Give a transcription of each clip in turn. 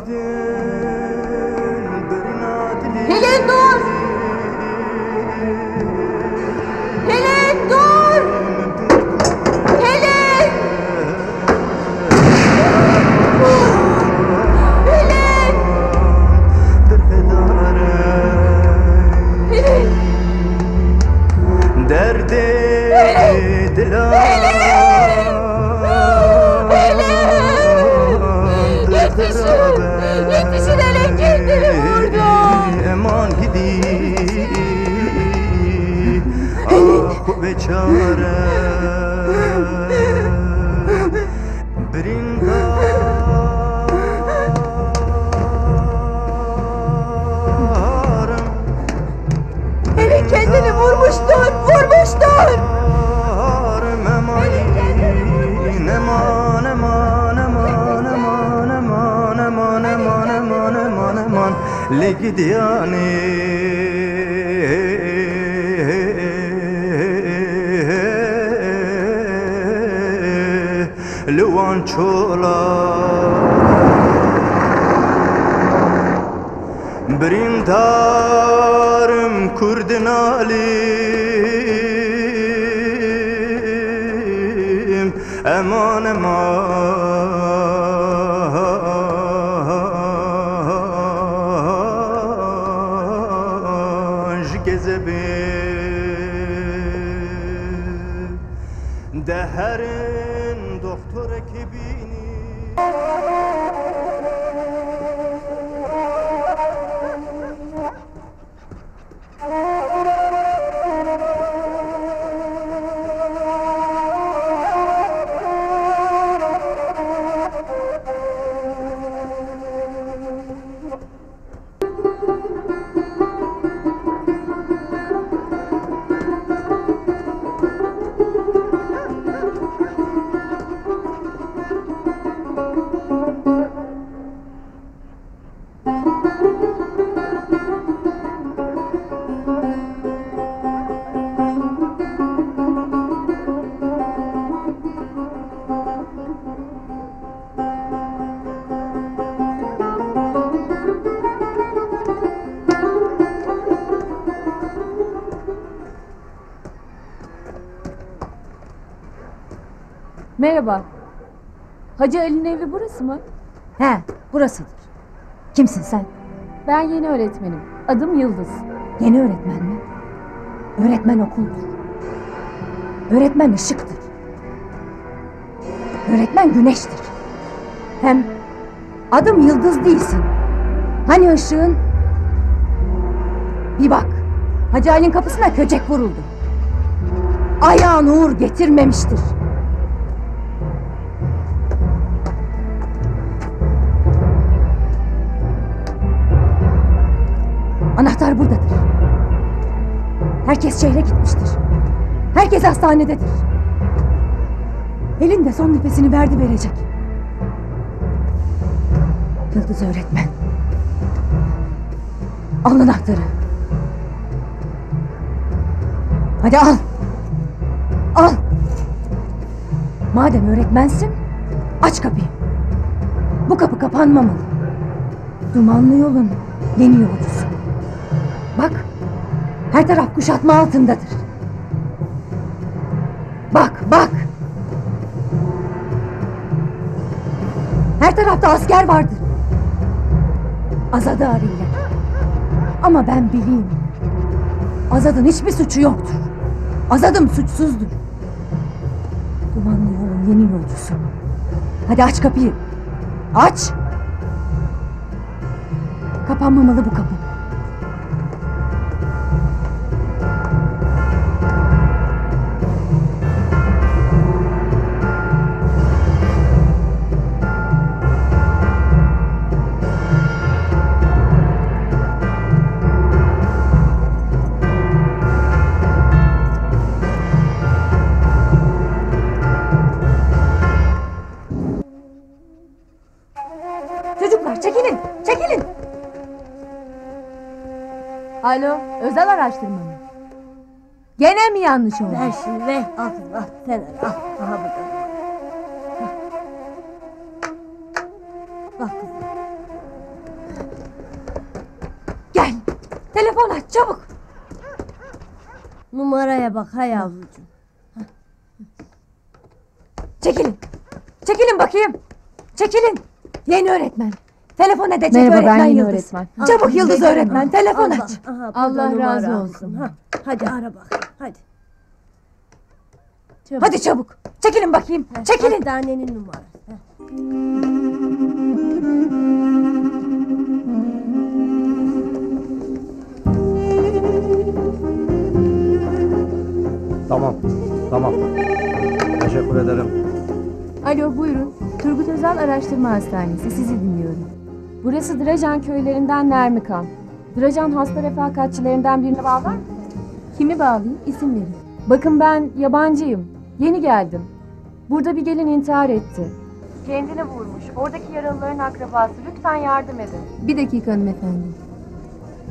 Pelin dur! Pelin dur! Pelin! Pelin! Pelin! Derde Pelin! Yetişin! Yetişin, hele kendini vurdu! Eman gidi ah ve çare brindarım. Hele kendini vurmuştur! Vurmuştur! Le gidiane Luan çola Brindarım kurdun alim Eman Deherin doktor ekibini Merhaba. Hacı Ali'nin evi burası mı? He, burasıdır. Kimsin sen? Ben yeni öğretmenim. Adım Yıldız. Yeni öğretmen mi? Öğretmen okuldur. Öğretmen ışıktır. Öğretmen güneştir. Hem adım Yıldız değilsin. Hani ışığın? Bir bak, Hacı Ali'nin kapısına köçek vuruldu. Ayağın uğur getirmemiştir. Anahtar buradadır. Herkes şehre gitmiştir. Herkes hastanededir. Elinde son nefesini verdi verecek. Yıldız öğretmen. Al anahtarı. Hadi al. Al. Madem öğretmensin, aç kapıyı. Bu kapı kapanmamalı. Dumanlı yolun yeni yolcusu. Bak, her taraf kuşatma altındadır. Bak, bak. Her tarafta asker vardır. Azad'ı arayın. Ama ben bileyim. Azad'ın hiçbir suçu yoktur. Azad'ım suçsuzdur. Dumanlı yolun yeni yolcusu. Hadi aç kapıyı. Aç. Kapanmamalı bu kapı. Çocuklar çekilin, çekilin. Alo, özel araştırma mı? Gene mi yanlış oldu? Ver şimdi ver. Al kızım al. Sen al. Aha burada. Al kızım. Telefon aç çabuk. Numaraya bak ha yavrucuğum. Çekilin. Çekilin bakayım. Çekilin. Yeni öğretmen. Telefon edecek Merhaba, öğretmen ben yeni Yıldız. öğretmen. Çabuk Yıldız Beceremem. öğretmen. Telefon Allah, aç. aha, bu Allah da numara razı kızım, olsun. ha. Hadi ara bak. Hadi. Hadi çabuk. Çekilin bakayım. Çekilin. Hastanenin numarası. Ha. Tamam, tamam. Teşekkür ederim. Alo buyurun. Turgut Özal Araştırma Hastanesi. Sizi dinliyorum. Burası Drajan köylerinden Nermikan. Drajan hasta refakatçilerinden birini bağlar mı? Kimi bağlayayım? İsim verin. Bakın ben yabancıyım. Yeni geldim. Burada bir gelin intihar etti. Kendini vurmuş. Oradaki yaralıların akrabası. Lütfen yardım edin. Bir dakika hanımefendi.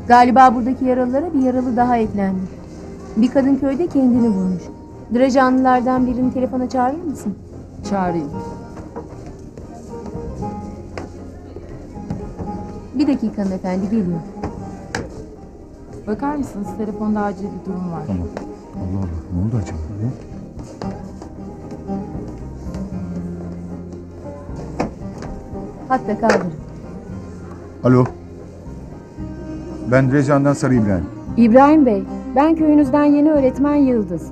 Galiba buradaki yaralılara bir yaralı daha eklendi. Bir kadın köyde kendini vurmuş. Drajanlılardan birini telefona çağırır mısın? Çağırayım. Bir dakika hanımefendi geliyor. Bakar mısınız? Telefonda acil bir durum var. Tamam. Allah Allah. Ne oldu acaba? Hatta kaldırın. Alo. Ben Recan'dan Sarı İbrahim. İbrahim Bey, ben köyünüzden yeni öğretmen Yıldız.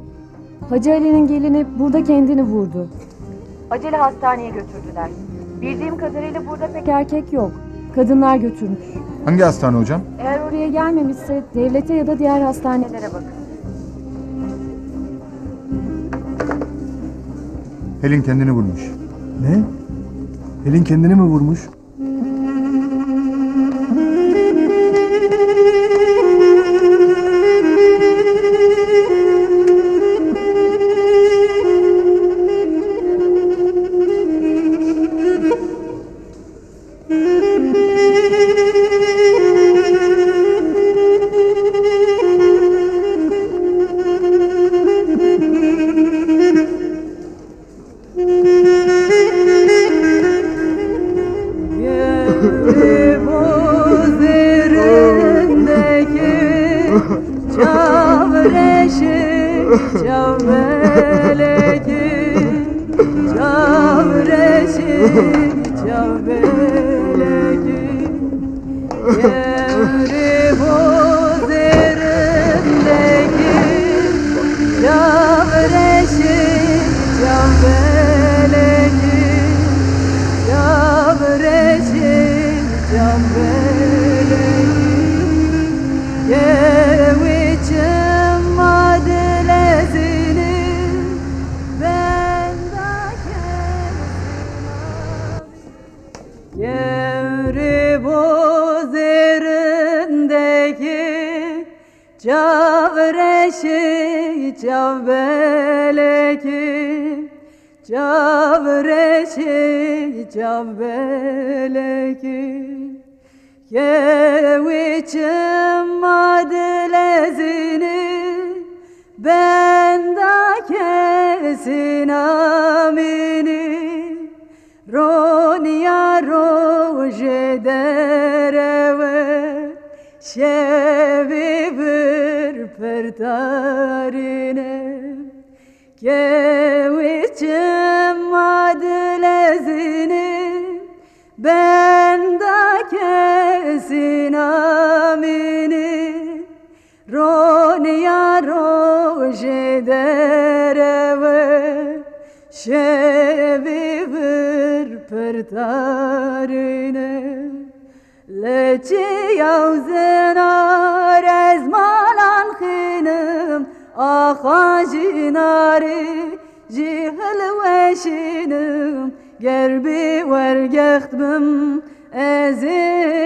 Hacı Ali'nin gelini burada kendini vurdu. Acele hastaneye götürdüler. Bildiğim kadarıyla burada pek erkek yok. Kadınlar götürmüş. Hangi hastane hocam? Eğer oraya gelmemişse devlete ya da diğer hastanelere bakın. Helin kendini vurmuş. Ne? Helin kendini mi vurmuş? Gerbi wergecht bim ezin